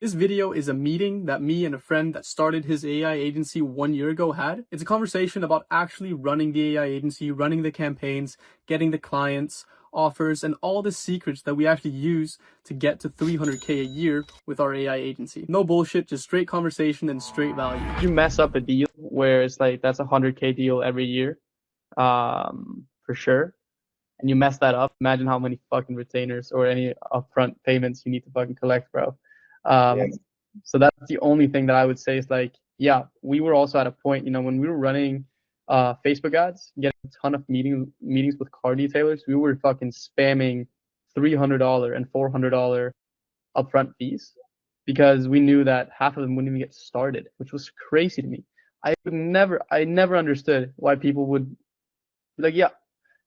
This video is a meeting that me and a friend that started his AI agency 1 year ago had. It's a conversation about actually running the AI agency, running the campaigns, getting the clients, offers, and all the secrets that we actually use to get to 300K a year with our AI agency. No bullshit, just straight conversation and straight value. You mess up a deal where it's like that's a 100K deal every year, for sure, and you mess that up, imagine how many fucking retainers or any upfront payments you need to fucking collect, bro. Yes. So that's the only thing that I would say is like, yeah, we were also at a point, when we were running Facebook ads, getting a ton of meetings with car detailers, we were fucking spamming $300 and $400 upfront fees because we knew that half of them wouldn't even get started, which was crazy to me. I never understood why people would be like, yeah,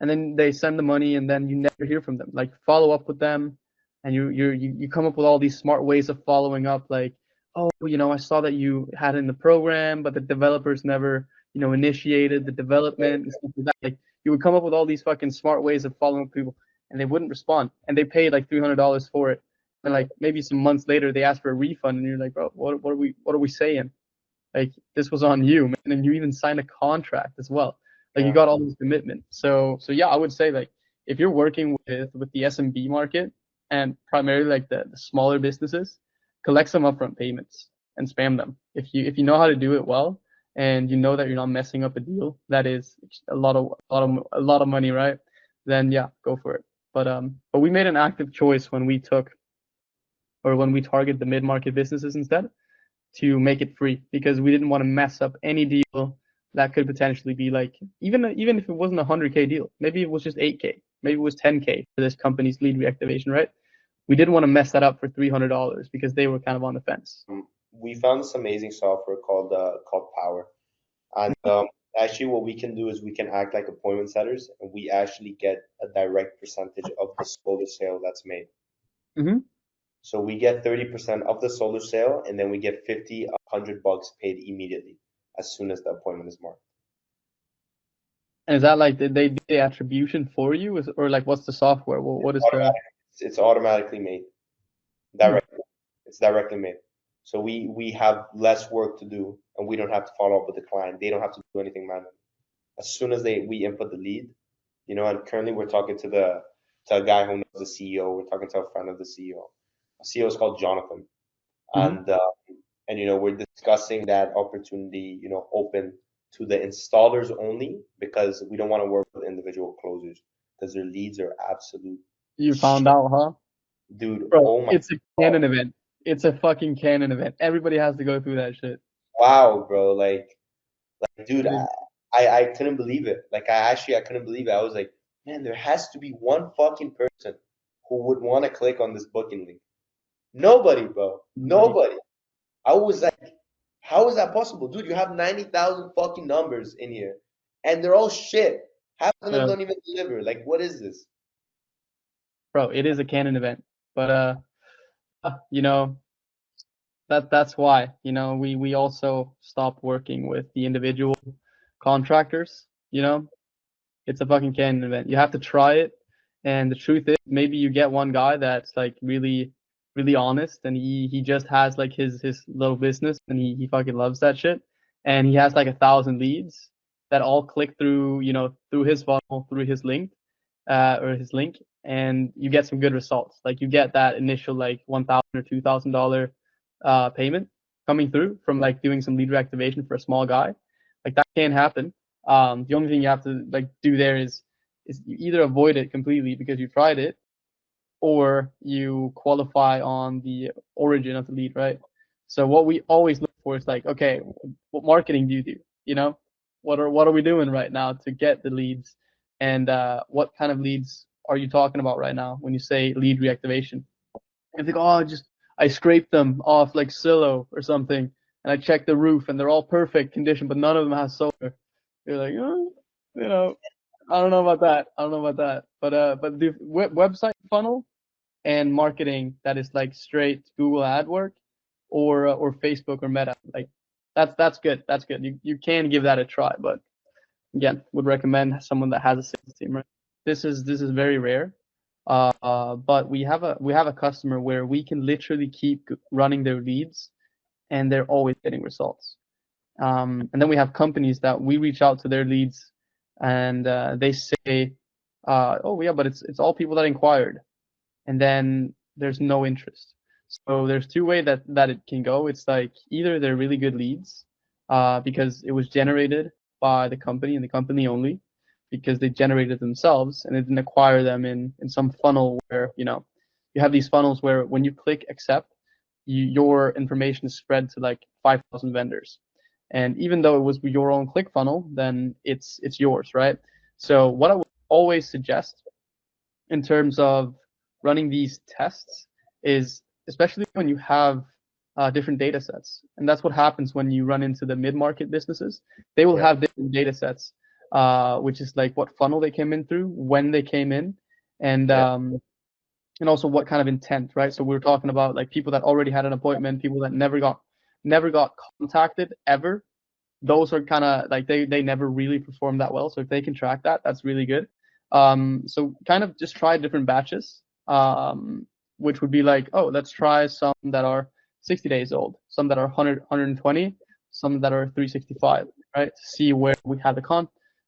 and then they send the money and then you never hear from them. Like, follow up with them, and you come up with all these smart ways of following up, like, oh, I saw that you had it in the program, but the developers never, initiated the development and stuff like that. Like, you would come up with all these fucking smart ways of following up people, and they wouldn't respond, and they paid like $300 for it, and like maybe some months later they ask for a refund, and you're like, bro, what are we saying? Like, this was on you, man, and you even signed a contract as well. Like, you got all this commitment. So yeah, I would say, like, if you're working with the SMB market and primarily like the smaller businesses, collect some upfront payments and spam them. If you know how to do it well, and you know that you're not messing up a deal that is a lot of money, right? Then yeah, go for it. But we made an active choice when we target the mid-market businesses instead, to make it free, because we didn't want to mess up any deal that could potentially be like, even if it wasn't a 100K deal, maybe it was just 8K, maybe it was 10K for this company's lead reactivation, right? We didn't want to mess that up for $300 because they were kind of on the fence. We found this amazing software called Power, and actually what we can do is we can act like appointment setters, and we actually get a direct percentage of the solar sale that's made. Mm-hmm. So we get 30% of the solar sale, and then we get 50, $100 paid immediately as soon as the appointment is marked. And is that like, did they do the attribution for you, or like, what's the software? Well, what is the? It's automatically made directly. It's directly made. So we have less work to do, and we don't have to follow up with the client. They don't have to do anything manually. As soon as we input the lead, and currently we're talking to a guy who knows the CEO. We're talking to a friend of the CEO. The CEO is called Jonathan, and we're discussing that opportunity, open to the installers only, because we don't want to work with individual closers because their leads are absolute. You found out, huh? Dude, Bro, oh my it's a canon event. It's a fucking canon event. Everybody has to go through that shit. wow, bro, like dude, I couldn't believe it. Like, I couldn't believe it. I was like, man, there has to be one fucking person who would want to click on this booking link. Nobody, bro. Nobody. I was like, how is that possible? Dude, you have 90,000 fucking numbers in here, and they're all shit. Half of them don't even deliver. Like, what is this? Bro, it is a canon event. But that's why, we also stopped working with the individual contractors. It's a fucking canon event. You have to try it, and the truth is, maybe you get one guy that's like really, really honest, and he just has like his little business, and he fucking loves that shit, and he has like 1,000 leads that all click through, through his funnel, through his link, or his link, and you get some good results. Like, you get that initial like $1,000 or $2,000 payment coming through from like doing some lead reactivation for a small guy. Like, that can happen. The only thing you have to like do there is you either avoid it completely because you tried it, or you qualify on the origin of the lead, right? So what we always look for is like, okay, what marketing do you do? What are we doing right now to get the leads, and what kind of leads are you talking about right now when you say lead reactivation? And think, oh, I scraped them off like Zillow or something, and I checked the roof, and they're all perfect condition, but none of them has solar. You're like, I don't know about that. But the website funnel and marketing that is like straight Google AdWords or Facebook or Meta, like that's good. That's good. You can give that a try, but again, would recommend someone that has a sales team, right? This is very rare. But we have a customer where we can literally keep running their leads, and they're always getting results. And then we have companies that we reach out to their leads, and they say, "Oh yeah, but it's all people that inquired," and then there's no interest. So there's two ways that it can go. It's like either they're really good leads, because it was generated by the company and the company only, because they generated themselves and it didn't acquire them in some funnel where you have these funnels where when you click accept, your information is spread to like 5,000 vendors. And even though it was your own click funnel, then it's yours, right? So what I would always suggest in terms of running these tests is, especially when you have different data sets. And that's what happens when you run into the mid-market businesses. They will Yeah. have different data sets, which is like what funnel they came in through, when they came in, and Yeah. and also what kind of intent, right? So we're talking about like people that already had an appointment, people that never got contacted ever. Those are kind of like they never really perform that well. So if they can track that, that's really good. So kind of just try different batches, which would be like, oh, let's try some that are 60 days old, some that are 120, some that are 365, right? To see where we have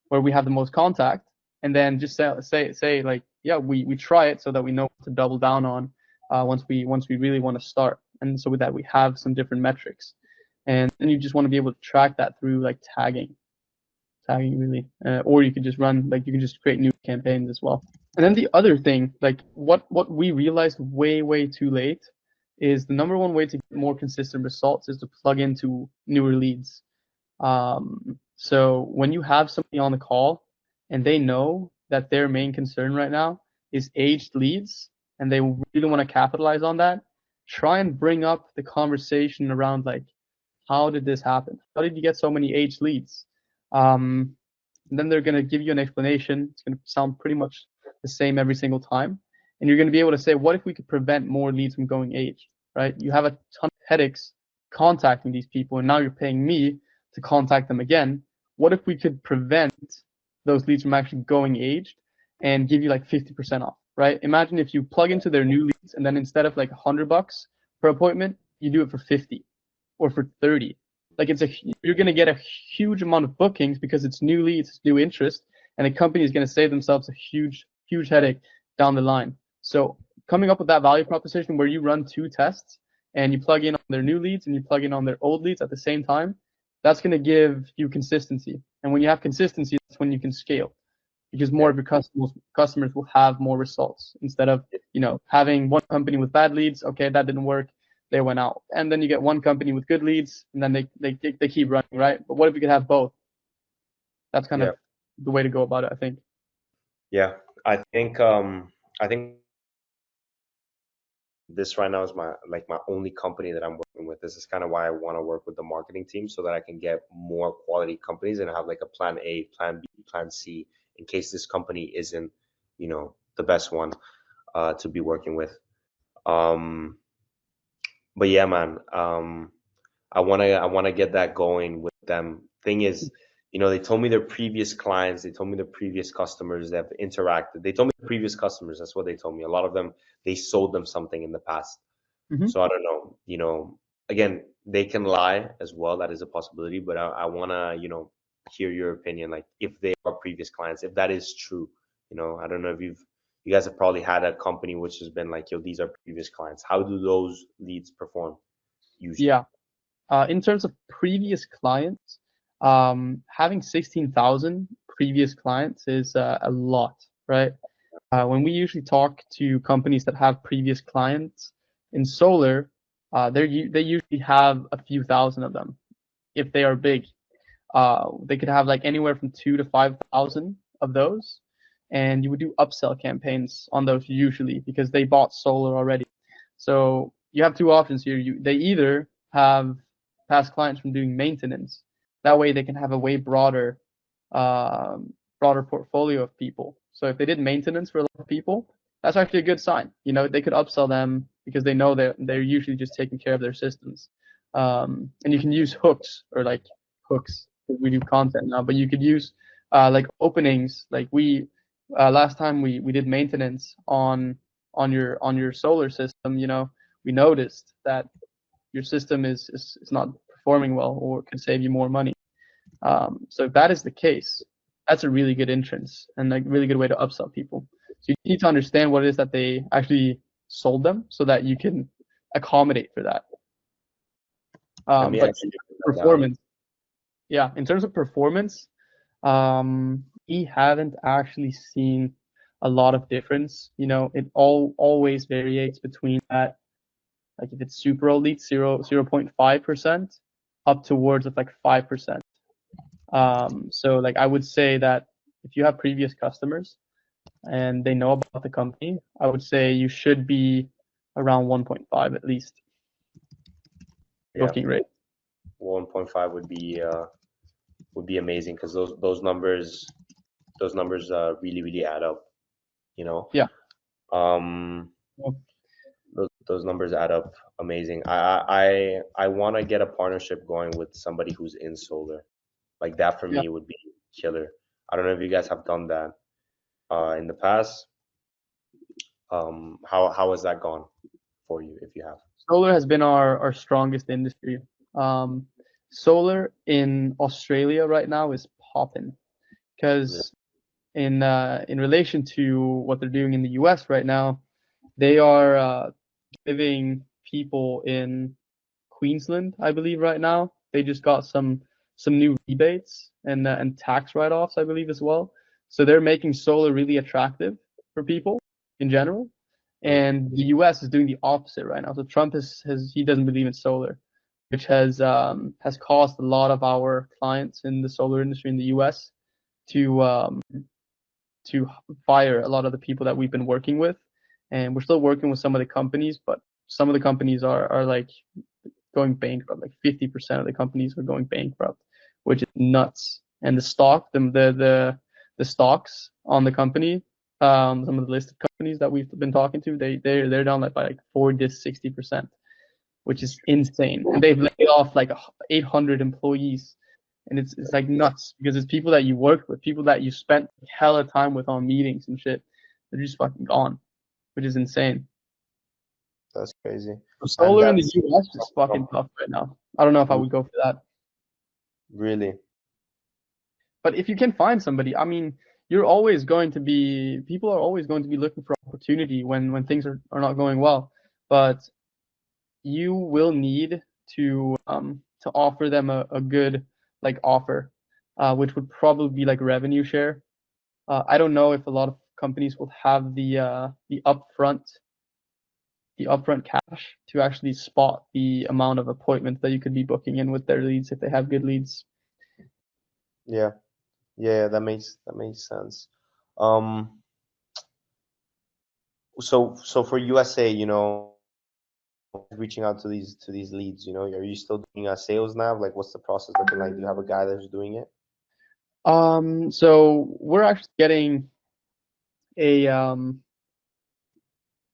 where we have the most contact, and then just say like, yeah, we try it so that we know what to double down on once we really want to start, and so with that we have some different metrics. And then you just want to be able to track that through like tagging really, or you could just run like you can just create new campaigns as well. And then the other thing, like what we realized way too late, is the number one way to get more consistent results is to plug into newer leads. So when you have somebody on the call and they know that their main concern right now is aged leads and they really want to capitalize on that, try and bring up the conversation around like, how did this happen? How did you get so many aged leads? And then they're going to give you an explanation. It's going to sound pretty much the same every single time. And you're going to be able to say, what if we could prevent more leads from going aged, right? You have a ton of headaches contacting these people, and now you're paying me to contact them again. What if we could prevent those leads from actually going aged and give you like 50% off, right? Imagine if you plug into their new leads, and then instead of like $100 per appointment, you do it for 50 or for 30. Like you're going to get a huge amount of bookings because it's new leads, it's new interest, and the company is going to save themselves a huge headache down the line. So coming up with that value proposition where you run two tests and you plug in on their new leads and you plug in on their old leads at the same time, that's going to give you consistency. And when you have consistency, that's when you can scale, because more Yeah. of your customers will have more results instead of having one company with bad leads. Okay, that didn't work, they went out, and then you get one company with good leads, and then they keep running, right? But what if you could have both? That's kind Yeah. of the way to go about it, I think. Yeah. I think this right now is my only company that I'm working with. This is kind of why I want to work with the marketing team, so that I can get more quality companies and have like a plan A, plan B, plan C in case this company isn't, the best one to be working with. Um, but yeah, man, I wanna get that going with them. Thing is, they told me their previous clients, they told me their previous customers that have interacted. They told me the previous customers, that's what they told me. A lot of them, they sold them something in the past. Mm-hmm. So I don't know, again, they can lie as well. That is a possibility, but I wanna, hear your opinion, like if they are previous clients, if that is true. I don't know if you guys have probably had a company which has been like, yo, these are previous clients. How do those leads perform usually? Yeah. In terms of previous clients, having 16,000 previous clients is a lot, right? When we usually talk to companies that have previous clients in solar, they usually have a few thousand of them if they are big. They could have like anywhere from 2 to 5,000 of those, and you would do upsell campaigns on those usually because they bought solar already. So you have two options here. They either have past clients from doing maintenance. That way they can have a way broader portfolio of people. So if they did maintenance for a lot of people, that's actually a good sign. They could upsell them because they know that they're usually just taking care of their systems. And you can use hooks or like hooks. We do content now, but you could use like openings. Like last time we did maintenance on your solar system, we noticed that your system is not performing well or could save you more money. So if that is the case, that's a really good entrance and a really good way to upsell people. So you need to understand what it is that they actually sold them so that you can accommodate for that. Let me But in actually put that down. performance, yeah, in terms of performance, we haven't actually seen a lot of difference. It always varies between that, like if it's super elite, 0.5% up towards of like 5%. So like I would say that if you have previous customers and they know about the company, I would say you should be around 1.5 at least Yeah, booking rate. 1.5 would be amazing because those numbers really really add up. You know, Yeah. um, those numbers add up amazing. I want to get a partnership going with somebody who's in solar. Like that for Yeah. me would be killer. I don't know if you guys have done that in the past. How has that gone for you if you have? Solar has been our strongest industry. Um, Solar in Australia right now is popping Really? because in relation to what they're doing in the US right now, they are giving people in Queensland, I believe, right now. They just got some new rebates and tax write-offs, I believe, as well. So they're making solar really attractive for people in general. Mm, And the U.S. is doing the opposite right now. So Trump has he doesn't believe in solar, which has caused a lot of our clients in the solar industry in the U.S. to to fire a lot of the people that we've been working with. And we're still working with some of the companies, but some of the companies are like going bankrupt. Like 50% of the companies are going bankrupt, which is nuts. And the stocks on the company, some of the listed companies that we've been talking to, they're down like by like 40 to 60%, which is insane. And they've laid off like 800 employees, and it's like nuts because it's people that you worked with, people that you spent hella time with on meetings and shit. They're just fucking gone, which is insane. that's crazy. So And solar in the that's US is fucking tough right now. I don't know if I would go for that. really But if you can find somebody, I mean, you're always going to be people are always going to be looking for opportunity when things are not going well. But you will need to offer them a good like offer, which would probably be like revenue share. I don't know if a lot of companies will have the upfront cash to actually spot the amount of appointments that you could be booking in with their leads if they have good leads. yeah yeah that makes sense. Um, so for USA, reaching out to these leads, are you still doing sales now? Like, what's the process looking like? Do you have a guy that's doing it? So we're actually getting a um,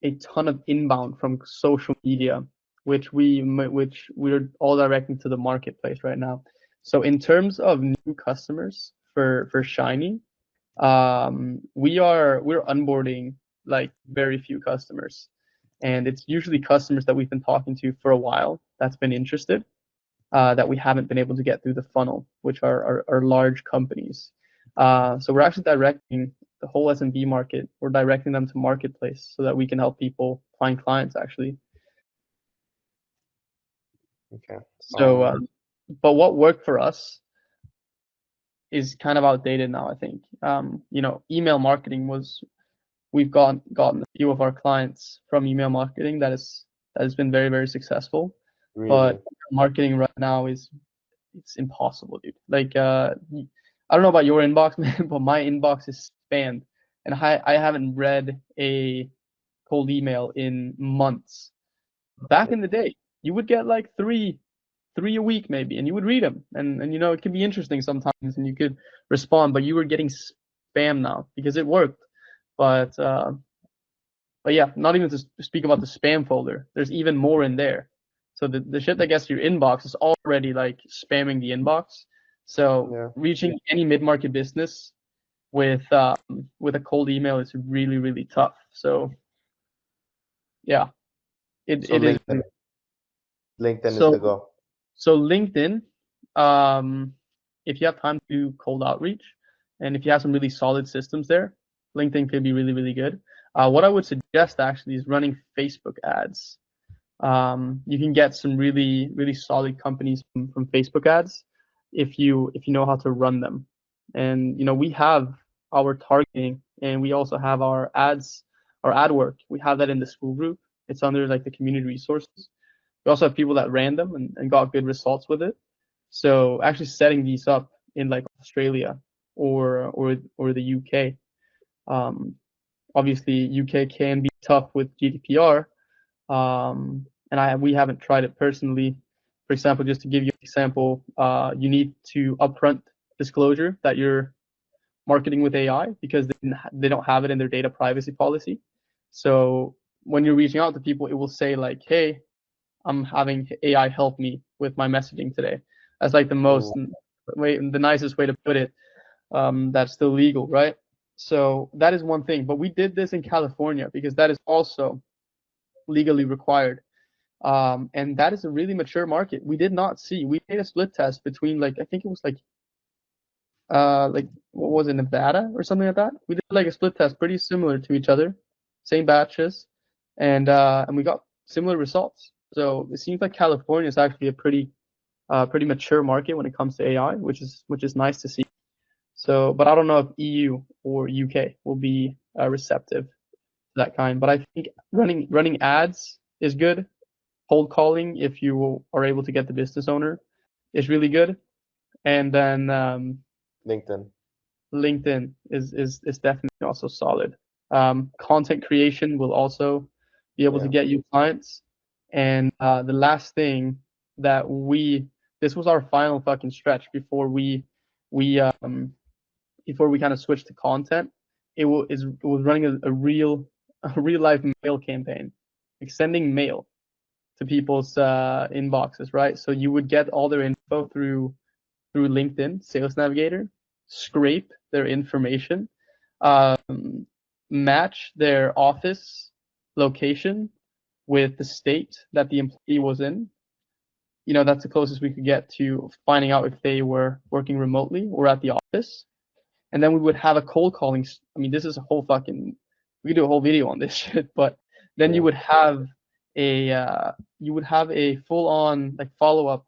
a ton of inbound from social media, which we're all directing to the marketplace right now. So in terms of new customers for Shiny, we're onboarding like very few customers, and it's usually customers that we've been talking to for a while that's been interested, that we haven't been able to get through the funnel, which are large companies. So we're actually directing the whole SMB market. We're directing them to marketplace so that we can help people find clients actually. Okay. So, but what worked for us is kind of outdated now. I think email marketing was we've gotten a few of our clients from email marketing that has been very very successful, Really? but marketing right now is it's impossible, dude. Like, I don't know about your inbox, man, but my inbox is spammed, and I haven't read a cold email in months. Back in the day, you would get like three a week maybe, and you would read them, and it could be interesting sometimes, and you could respond, but you were getting spam now because it worked. But but yeah, not even to speak about the spam folder. There's even more in there. So the shit that gets to your inbox is already like spamming the inbox. So Yeah. reaching any mid-market business with a cold email is really, really tough. So yeah, So it is. LinkedIn is the So go. so LinkedIn, um, if you have time to do cold outreach, and if you have some really solid systems there, LinkedIn could be really, really good. What I would suggest actually is running Facebook ads. You can get some really, really solid companies from Facebook ads if you know how to run them. And we have our targeting, and we also have our ads, our ad work. We have that in the school group. It's under like the community resources. We also have people that ran them and got good results with it. So actually setting these up in like Australia or the UK. Um, Obviously, UK can be tough with GDPR, and we haven't tried it personally. For example, just to give you an example, you need to upfront disclosure that you're marketing with AI because they don't have it in their data privacy policy. So when you're reaching out to people, it will say like, "Hey, I'm having AI help me with my messaging today." That's like Ooh, the nicest way to put it. That's still legal, right? So that is one thing. But we did this in California because that is also legally required. And that is a really mature market. We did not see. We made a split test between like I think it was like what was it, Nevada or something like that. We did like a split test pretty similar to each other, same batches, and we got similar results. So it seems like California is actually a pretty mature market when it comes to AI, which is nice to see. So, but I don't know if EU or UK will be receptive to that kind. But I think running ads is good. Cold calling, if you are able to get the business owner, is really good. And then LinkedIn. LinkedIn is definitely also solid. Content creation will also be able to Yeah. get you clients. And the last thing that this was our final fucking stretch we before we kind of switched to content. It was running a real a real life mail campaign, like sending mail to people's inboxes, right? So you would get all their info through LinkedIn Sales Navigator, scrape their information, um, match their office location with the state that the employee was in. That's the closest we could get to finding out if they were working remotely or at the office. And then we would have a cold calling. I mean, this is a whole fucking. We could do a whole video on this shit, but then Yeah. you would have a full on like follow up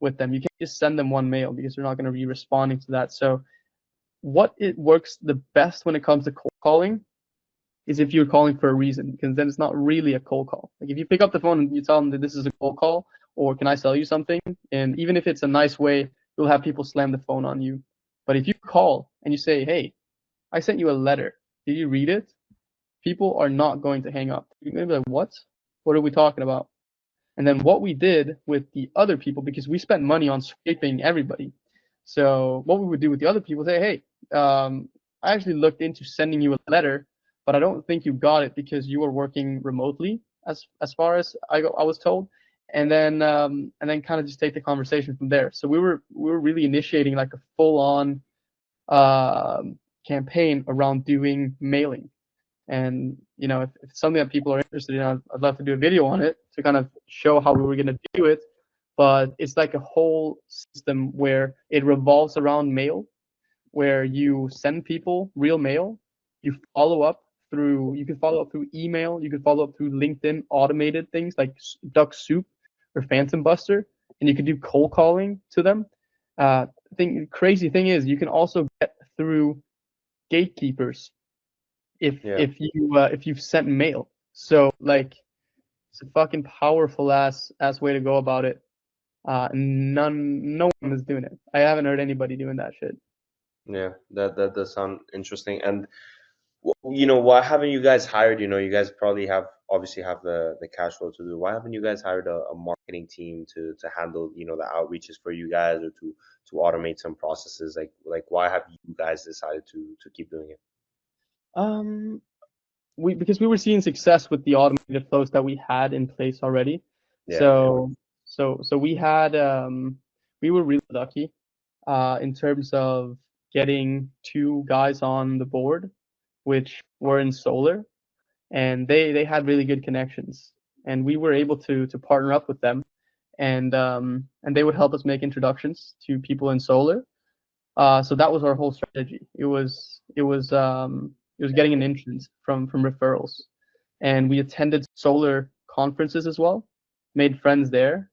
with them. You can't just send them one mail because they're not going to be responding to that. So what it works the best when it comes to cold calling is if you're calling for a reason, because then it's not really a cold call. Like if you pick up the phone and you tell them that this is a cold call or can I sell you something, and even if it's a nice way, you'll have people slam the phone on you. But if you call and you say, "Hey, I sent you a letter. Did you read it?" People are not going to hang up. You're going to be like, "What? What are we talking about?" And then what we did with the other people, because we spent money on scraping everybody. So what we would do with the other people, say, "Hey, I actually looked into sending you a letter, but I don't think you got it because you were working remotely, as far as I was told." And then kind of just take the conversation from there. So we were really initiating like a full on campaign around doing mailing. And if it's something that people are interested in, I'd love to do a video on it to kind of show how we were going to do it. But it's like a whole system where it revolves around mail, where you send people real mail, you can follow up through email, you can follow up through LinkedIn automated things like Duck Soup or Phantom Buster, and you can do cold calling to them. Crazy thing is you can also get through gatekeepers Yeah. if you've sent mail. So like it's a fucking powerful ass way to go about it. No one is doing it. I haven't heard anybody doing that shit. Yeah. That does sound interesting. And why haven't you guys hired? You guys probably obviously have the cash flow to do. Why haven't you guys hired a marketing team to handle the outreaches for you guys, or to automate some processes? Like why have you guys decided to keep doing it? Um, because we were seeing success with the automated flows that we had in place already. Yeah. So we were really lucky in terms of getting 2 guys on the board, which were in solar, and they had really good connections, and we were able to partner up with them, and they would help us make introductions to people in solar. So that was our whole strategy. It was getting an entrance from referrals, and we attended solar conferences as well, made friends there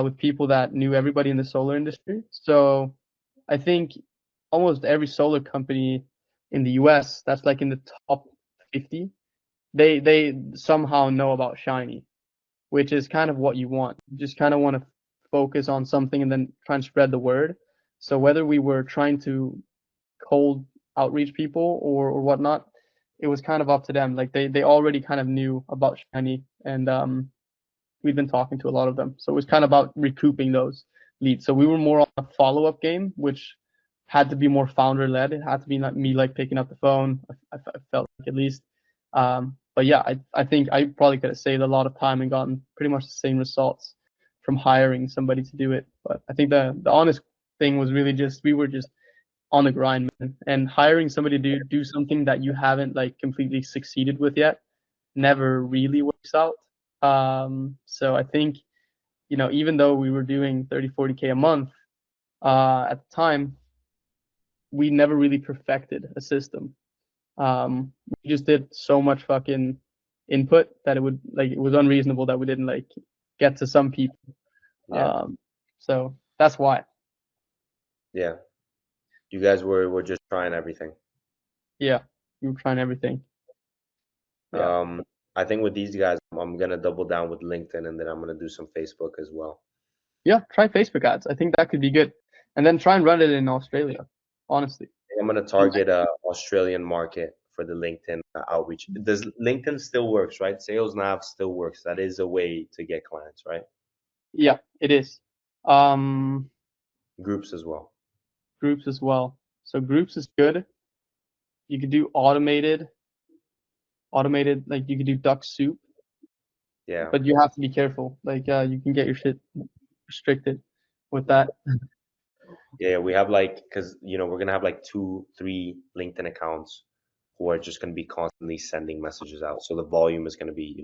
with people that knew everybody in the solar industry. So I think almost every solar company in the U.S. that's like in the top 50, they somehow know about Shiny, which is kind of what you want. You just kind of want to focus on something and then try and spread the word. So whether we were trying to cold outreach people or whatnot, it was kind of up to them. Like they already kind of knew about Shiny, and we've been talking to a lot of them. So it was kind of about recouping those leads. So we were more on a follow up game, which had to be more founder led. It had to be not me like picking up the phone. I felt like at least. But yeah, I think I probably could have saved a lot of time and gotten pretty much the same results from hiring somebody to do it. But I think the honest thing was really just we were just on the grind, man, and hiring somebody to do something that you haven't like completely succeeded with yet never really works out. So I think, even though we were doing 30, 40K a month at the time, we never really perfected a system. We just did so much fucking input that it was unreasonable that we didn't like get to some people. Yeah. So that's why. Yeah. You guys were just trying everything. Yeah, we were trying everything. Yeah. I think with these guys, I'm gonna double down with LinkedIn, and then I'm gonna do some Facebook as well. Yeah, try Facebook ads. I think that could be good. And then try and run it in Australia, honestly. I'm gonna target a Australian market for the LinkedIn outreach. Does LinkedIn still works, right? Sales Nav still works. That is a way to get clients, right? Yeah, it is. Um, Groups as well. Groups as well. So groups is good. You could do automated, like you could do duck soup, Yeah. but you have to be careful. Like you can get your shit restricted with that. Yeah, we have like, because we're gonna have like 2, 3 LinkedIn accounts who are just gonna be constantly sending messages out. So the volume is gonna be,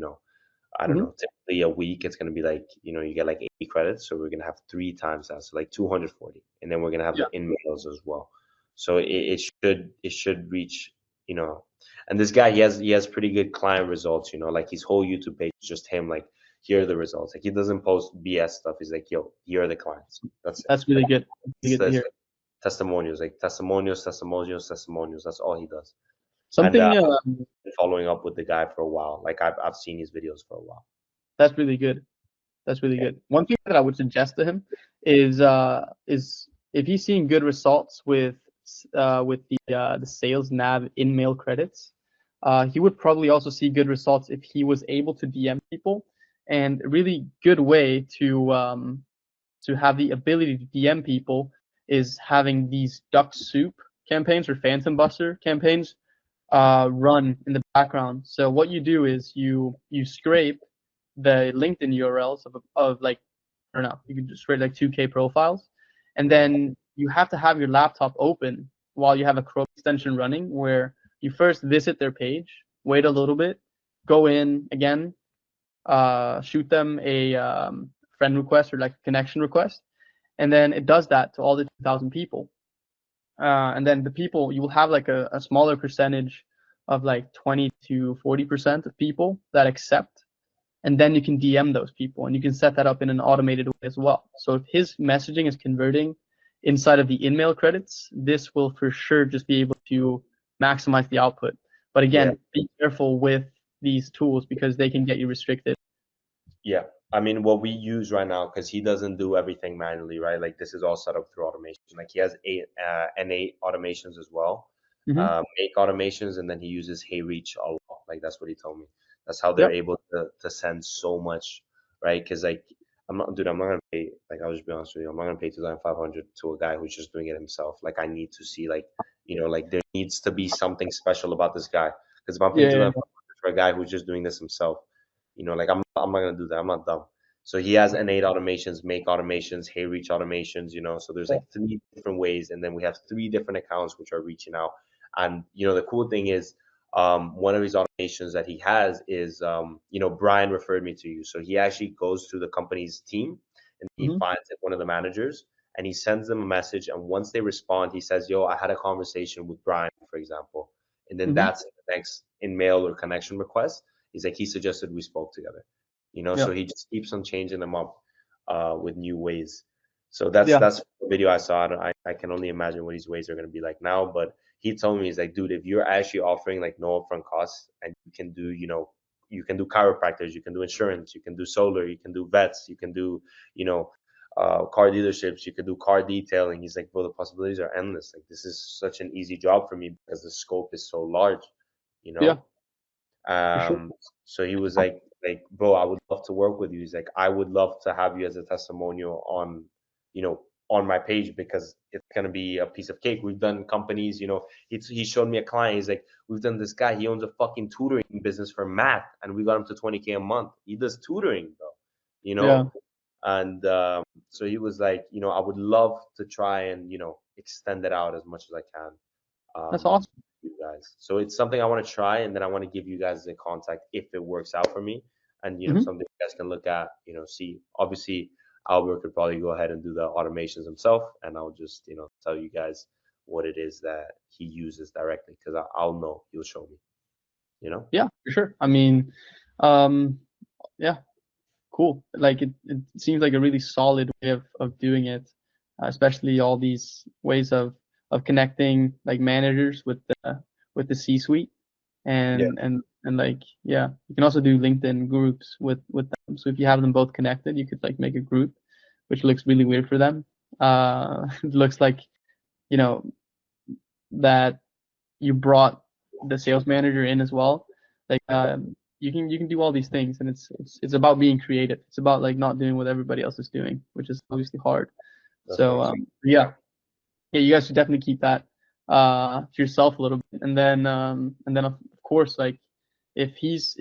I don't Hmm. know, typically a week it's gonna be like, you get like 80 credits. So we're gonna have 3 times that, so like 240, and then we're gonna have Yeah, the in-mails as well. So it should reach, you know, and this guy he has pretty good client results. Like his whole YouTube page is just him like, here are the results. Like he doesn't post BS stuff. He's like, yo, here are the clients. That's it. that's really good. That's really good to Says hear. testimonials, like testimonials, testimonials, testimonials. That's all he does. And Something I've been following up with the guy for a while. Like I've seen his videos for a while. that's really good. That's really Yeah, good. One thing that I would suggest to him is if he's seeing good results with the sales nav in mail credits, he would probably also see good results if he was able to DM people. And a really good way to have the ability to DM people is having these duck soup campaigns or phantom buster campaigns run in the background. So what you do is you scrape the LinkedIn URLs of like, I don't know, you can just create like 2K profiles, and then you have to have your laptop open while you have a Chrome extension running, where you first visit their page, wait a little bit, go in again, shoot them a friend request or like a connection request, and then it does that to all the 2,000 people. And then the people, you will have like a smaller percentage of like 20 to 40% of people that accept, and then you can DM those people, and you can set that up in an automated way as well. So if his messaging is converting inside of the in-mail credits, this will for sure just be able to maximize the output. But yeah, again, be careful with these tools because they can get you restricted. yeah. I mean, what we use right now, because he doesn't do everything manually, right? Like this is all set up through automation. Like he has N8 automations as well, Mm-hmm. make automations, and then he uses HeyReach a lot. Like that's what he told me. That's how they're Yep. able to send so much, right? Because like I'm not gonna pay. Like I'll just be honest with you, I'm not gonna pay 2,500 to a guy who's just doing it himself. Like I need to see like, like there needs to be something special about this guy. Because if I'm paying Yeah. 2,500 for a guy who's just doing this himself, like I'm not gonna do that. I'm not dumb. So he has innate automations, make automations, hey reach automations, so there's like three different ways, and then we have three different accounts which are reaching out. And the cool thing is, one of his automations that he has is, Brian referred me to you. So he actually goes to the company's team and he Mm-hmm. finds like one of the managers and he sends them a message. And once they respond, he says, yo, I had a conversation with Brian, for example. And then Mm-hmm. that's the next in mail or connection request. He's like, he suggested we spoke together. Yeah. So he just keeps on changing them up with new ways. So that's Yeah. that's the video I saw. I can only imagine what these ways are going to be like now. But he told me, he's like, dude, if you're actually offering like no upfront costs and you can do chiropractors, you can do insurance, you can do solar, you can do vets, you can do, you know, car dealerships, you can do car detailing. He's like, bro, the possibilities are endless. Like this is such an easy job for me because the scope is so large, you Yeah. know. For sure. So he was like, bro, I would love to work with you. He's like, I would love to have you as a testimonial on my page because it's gonna be a piece of cake. We've done companies, he showed me a client. He's like, we've done this guy. He owns a fucking tutoring business for math, and we got him to 20K a month. He does tutoring, bro. You Yeah. know, and so he was like, I would love to try and extend it out as much as I can That's um, awesome. you guys. So it's something I want to try, and then I want to give you guys the contact if it works out for me, and Mm-hmm. something you guys can look at. See. Obviously, Albert could probably go ahead and do the automations himself, and I'll just tell you guys what it is that he uses directly because I'll know he'll show me. Yeah, for sure. I mean, um, yeah, cool. Like it seems like a really solid way of doing it, especially all these ways of connecting like managers with the C-suite Yeah, and like yeah, you can also do LinkedIn groups with them. So if you have them both connected, you could like make a group, which looks really weird for them. It looks like you know that you brought the sales manager in as well. Like you can do all these things, and it's about being creative. It's about like not doing what everybody else is doing, which is obviously hard. that's So right. yeah, you guys should definitely keep that to yourself a little bit, and then of course like if he's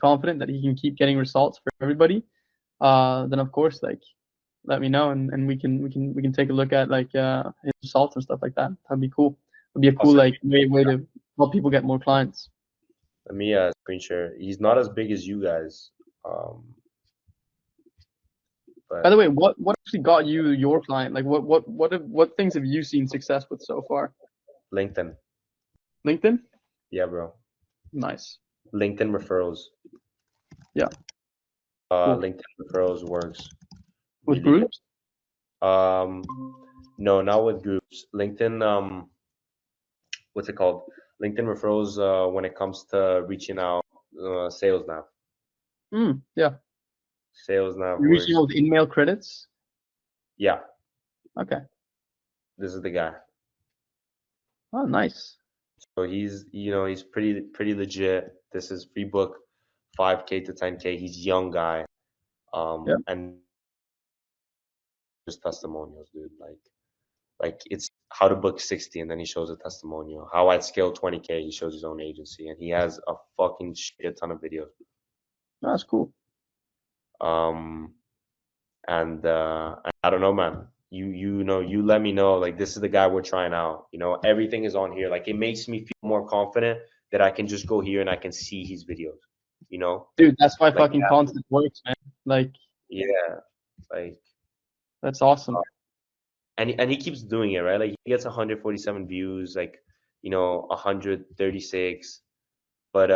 confident that he can keep getting results for everybody, then of course like let me know and we can take a look at like his results and stuff like that. That'd be cool. It'd be a I'll cool send like way to help people get more clients. Let me screen share. He's not as big as you guys, um, By the but way, what actually got you your client? Like what things have you seen success with so far? LinkedIn. LinkedIn? Yeah, bro. Nice. LinkedIn referrals. Yeah, cool. LinkedIn referrals works With really good. groups? Um, no, not with groups. LinkedIn, what's it called? LinkedIn referrals, when it comes to reaching out, sales nav. Yeah. Sales nav You're reaching works. out with in-mail credits? Yeah, Okay. this is the guy. Oh, nice. So he's pretty legit. This is free book, 5K to 10K. He's young guy. Yeah. And just testimonials, dude. Like it's how to book 60 and then he shows a testimonial. How I'd scale 20K, he shows his own agency and he has a fucking shit ton of videos. Oh, that's cool. Um and I don't know, man. You let me know like this is the guy we're trying out. Everything is on here. Like it makes me feel more confident that I can just go here and I can see his videos. You know? Dude, that's why Like fucking content works, man. Like yeah, like that's awesome. and he keeps doing it, right? Like he gets 147 views, like 136, but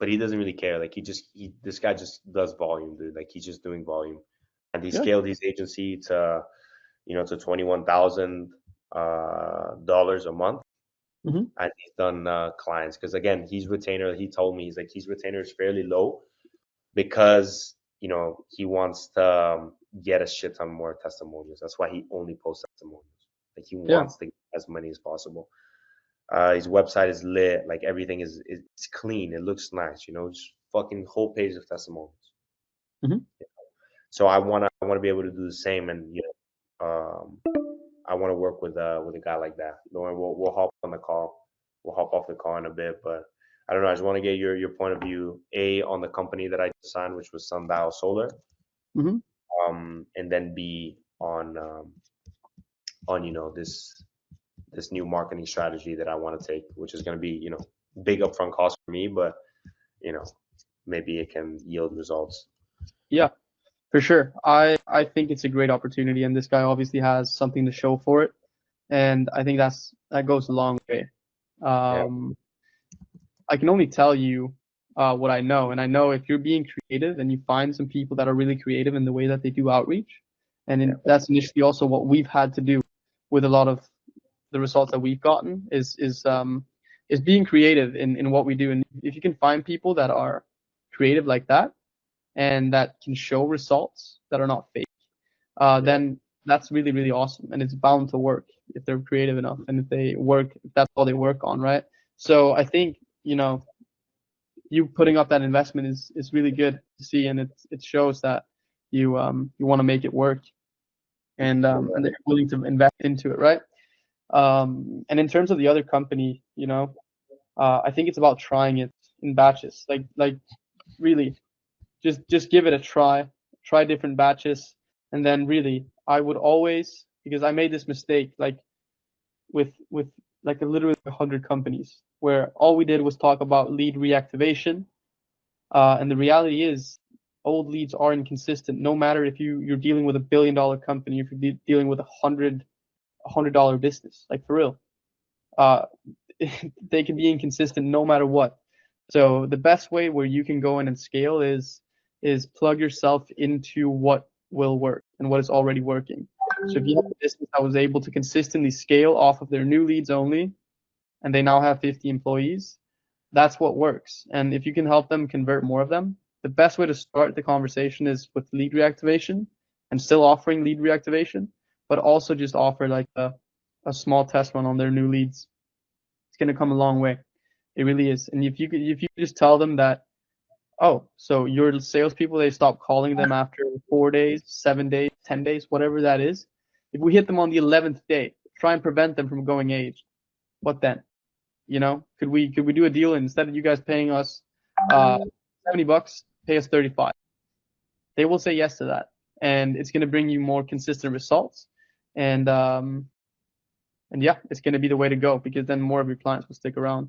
he doesn't really care. Like he this guy just does volume, dude. Like he's just doing volume, and he Yeah. scaled his agency to to $21,000 a month, hmm and he's done clients because again he's retainer. He told me he's like his retainer is fairly low because he wants to get a shit ton more testimonials. That's why he only posts testimonials. Like he Yeah. wants to get as many as possible. His website is lit. Like everything is clean. It looks nice. Just fucking whole page of testimonials. hmm So I wanna be able to do the same, and I want to work with a guy like that. We'll hop on the call. We'll hop off the call in a bit, but I don't know. I just want to get your point of view. A, on the company that I just signed, which was Sundial Solar, Mm-hmm. and then B, on this new marketing strategy that I want to take, which is going to be big upfront cost for me, but you know maybe it can yield results. Yeah, for sure. I think it's a great opportunity, and this guy obviously has something to show for it, and I think that goes a long way. Yeah, I can only tell you what I know, and I know if you're being creative and you find some people that are really creative in the way that they do outreach, and that's initially also what we've had to do with a lot of the results that we've gotten is being creative in what we do, and if you can find people that are creative like that and that can show results that are not fake, yeah, then that's really, really awesome. And it's bound to work if they're creative enough and if that's all they work on, right? So I think, you putting up that investment is really good to see, and it shows that you want to make it work, and that you're willing to invest into it, right? And in terms of the other company, I think it's about trying it in batches, like really just give it a try different batches, and then really I would always, because I made this mistake like with like literally 100 companies where all we did was talk about lead reactivation, and the reality is old leads are inconsistent no matter if you're dealing with $1 billion company, if you're dealing with $100 business, like for real. uh, they can be inconsistent no matter what. So the best way where you can go in and scale is plug yourself into what will work and what is already working. So if you have a business that was able to consistently scale off of their new leads only, and they now have 50 employees, that's what works. And if you can help them convert more of them, the best way to start the conversation is with lead reactivation and still offering lead reactivation, but also just offer like a small test run on their new leads. It's going to come a long way. It really is. And if you just tell them that, oh, so your salespeople, they stop calling them after 4 days, 7 days, 10 days, whatever that is. If we hit them on the 11th day, try and prevent them from going aged. What then? Could we do a deal, and instead of you guys paying us $70, pay us 35? They will say yes to that, and it's going to bring you more consistent results, and yeah, it's going to be the way to go, because then more of your clients will stick around.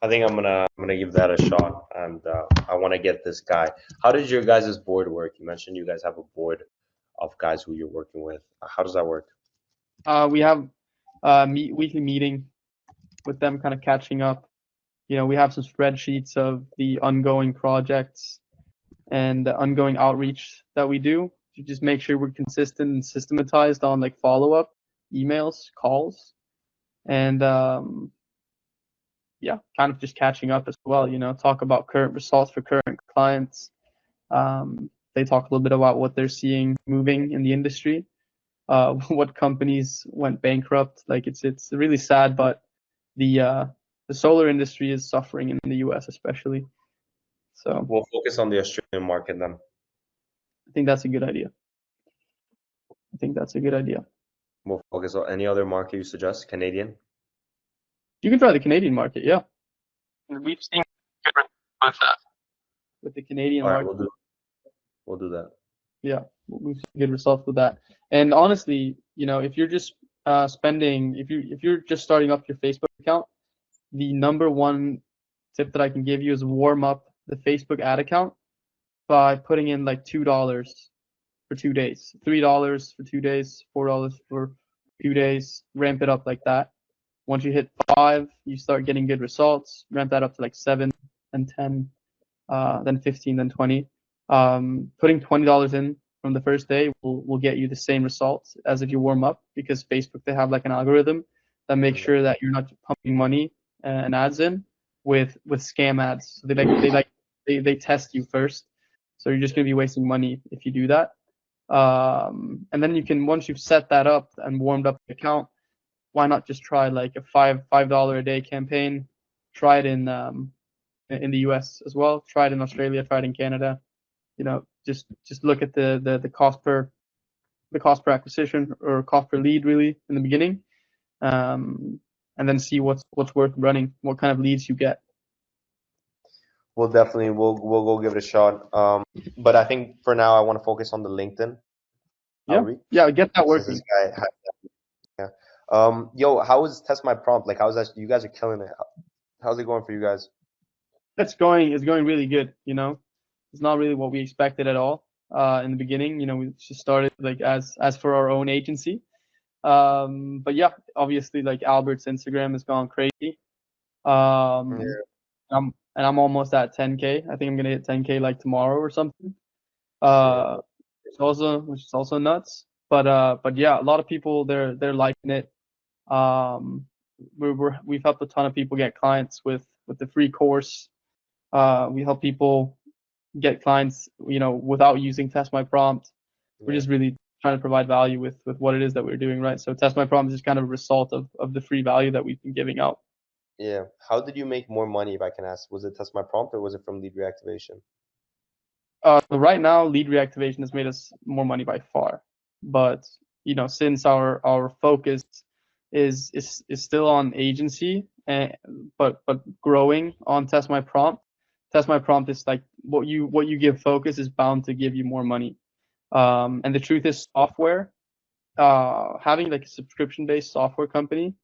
I think I'm gonna give that a shot, and I want to get this guy. How does your guys' board work? You mentioned you guys have a board of guys who you're working with. How does that work? We have weekly meeting with them, kind of catching up. We have some spreadsheets of the ongoing projects and the ongoing outreach that we do to just make sure we're consistent and systematized on like follow-up emails, calls, and yeah, kind of just catching up as well. Talk about current results for current clients. They talk a little bit about what they're seeing moving in the industry, what companies went bankrupt. Like it's really sad, but the solar industry is suffering in the U.S. especially. So We'll focus on the Australian market then. I think that's a good idea. I think that's a good idea. We'll focus on any other market you suggest. Canadian. You can try the Canadian market, yeah. We've seen good results with that. With the Canadian All right, market, we'll do that. yeah, we've seen good results with that. And honestly, if you're just spending, if you're just starting up your Facebook account, the number one tip that I can give you is warm up the Facebook ad account by putting in like $2 for 2 days, $3 for 2 days, $4 for 2 days. Ramp it up like that. Once you hit 5, you start getting good results. Ramp that up to like 7 and 10, then 15, then 20. Putting $20 in from the first day will get you the same results as if you warm up, because Facebook, they have like an algorithm that makes sure that you're not pumping money and ads in with scam ads. So they test you first. So you're just gonna be wasting money if you do that. And then once you've set that up and warmed up the account, why not just try like a $5 a day campaign? Try it in the US as well. Try it in Australia. Try it in Canada. Just look at the cost per acquisition or cost per lead really in the beginning, and then see what's worth running, what kind of leads you get. we'll go give it a shot. But I think for now I want to focus on the LinkedIn Yeah, outreach yeah, get that since this working. guy has yeah. Yo, how is test my prompt? Like, how's that? You guys are killing it. How's it going for you guys? It's going really good. It's not really what we expected at all. In the beginning, we just started like as for our own agency. But yeah, obviously, like Albert's Instagram has gone crazy. Um, Yeah, I'm almost at 10K. I think I'm gonna hit 10K like tomorrow or something. yeah, Uh, which is also nuts. But yeah, a lot of people they're liking it. Um, we've helped a ton of people get clients with the free course. We help people get clients, without using Test My Prompt. We're yeah, just really trying to provide value with what it is that we're doing, right? So Test My Prompt is just kind of a result of the free value that we've been giving out. yeah. How did you make more money, if I can ask? Was it test my prompt or was it from lead reactivation? So right now, lead reactivation has made us more money by far. But since our focus is still on agency, but growing on Test My Prompt. Test My Prompt is like what you give focus is bound to give you more money. And the truth is, software, having like a subscription-based software company,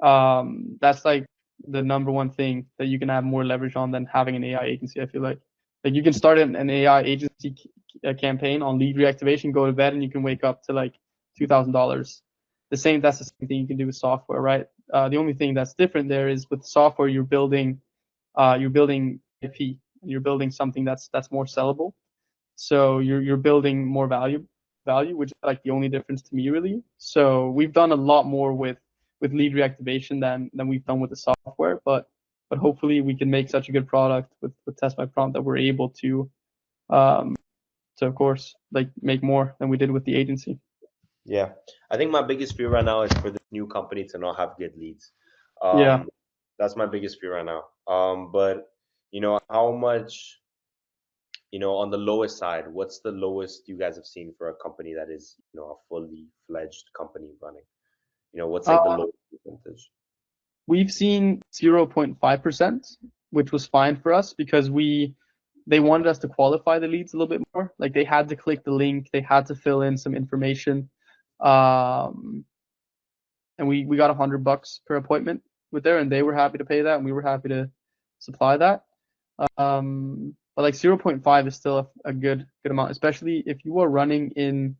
that's like the number one thing that you can have more leverage on than having an AI agency. I feel like you can start an AI agency campaign on lead reactivation, go to bed, and you can wake up to like $2,000. That's the same thing you can do with software, right? The only thing that's different there is with software you're building IP, and you're building something that's more sellable. So you're building more value, which is like the only difference to me really. So we've done a lot more with lead reactivation than we've done with the software, but hopefully we can make such a good product with Test by Prompt that we're able um to of course like make more than we did with the agency. Yeah, I think my biggest fear right now is for this new company to not have good leads. Yeah. Um, that's my biggest fear right now. But how much, on the lowest side, what's the lowest you guys have seen for a company that is, a fully fledged company running? What's Uh, like the lowest percentage? we've seen 0.5%, which was fine for us because they wanted us to qualify the leads a little bit more. Like they had to click the link, they had to fill in some information. Um, and we got $100 per appointment with there, and they were happy to pay that, and we were happy to supply that. But like 0.5 is still a good amount, especially if you are running in,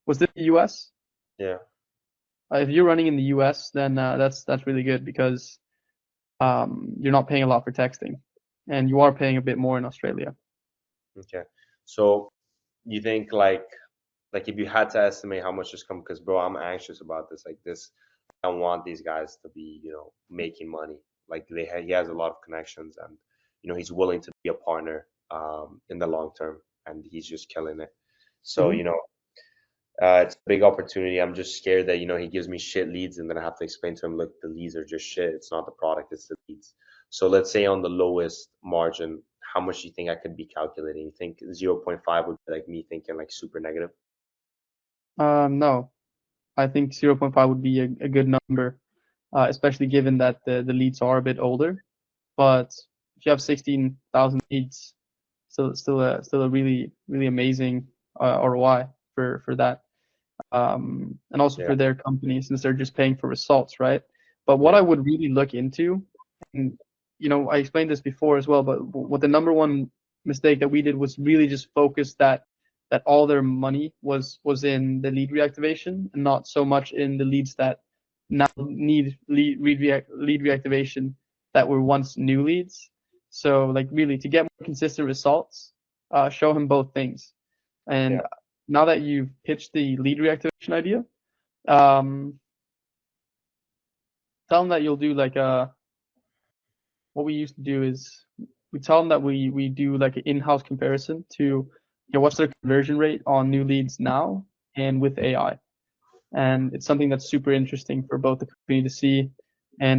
was this the US? Yeah. If you're running in the US, then that's really good because you're not paying a lot for texting, and you are paying a bit more in Australia. Okay. So you think like if you had to estimate how much this come, because bro, I'm anxious about this. Like this, I want these guys to be, making money. Like he has a lot of connections, and he's willing to be a partner in the long term, and he's just killing it. So Mhm. it's a big opportunity. I'm just scared that he gives me shit leads, and then I have to explain to him, look, the leads are just shit. It's not the product, it's the leads. So let's say on the lowest margin, how much do you think I could be calculating? You think 0.5 would be like me thinking like super negative? No, I think 0.5 would be a good number, especially given that the leads are a bit older. But if you have 16,000 leads, still a really really amazing ROI for that, and also Yeah, for their company since they're just paying for results, right? But what yeah, I would really look into, and I explained this before as well, but what the number one mistake that we did was really just focus that all their money was in the lead reactivation and not so much in the leads that now need lead reactivation that were once new leads. So like really to get more consistent results, show him both things. And yeah, now that you've pitched the lead reactivation idea, um, tell them that you'll do like what we used to do is we tell them that we do like an in-house comparison to what's their conversion rate on new leads now and with AI. And it's something that's super interesting for both the company to see and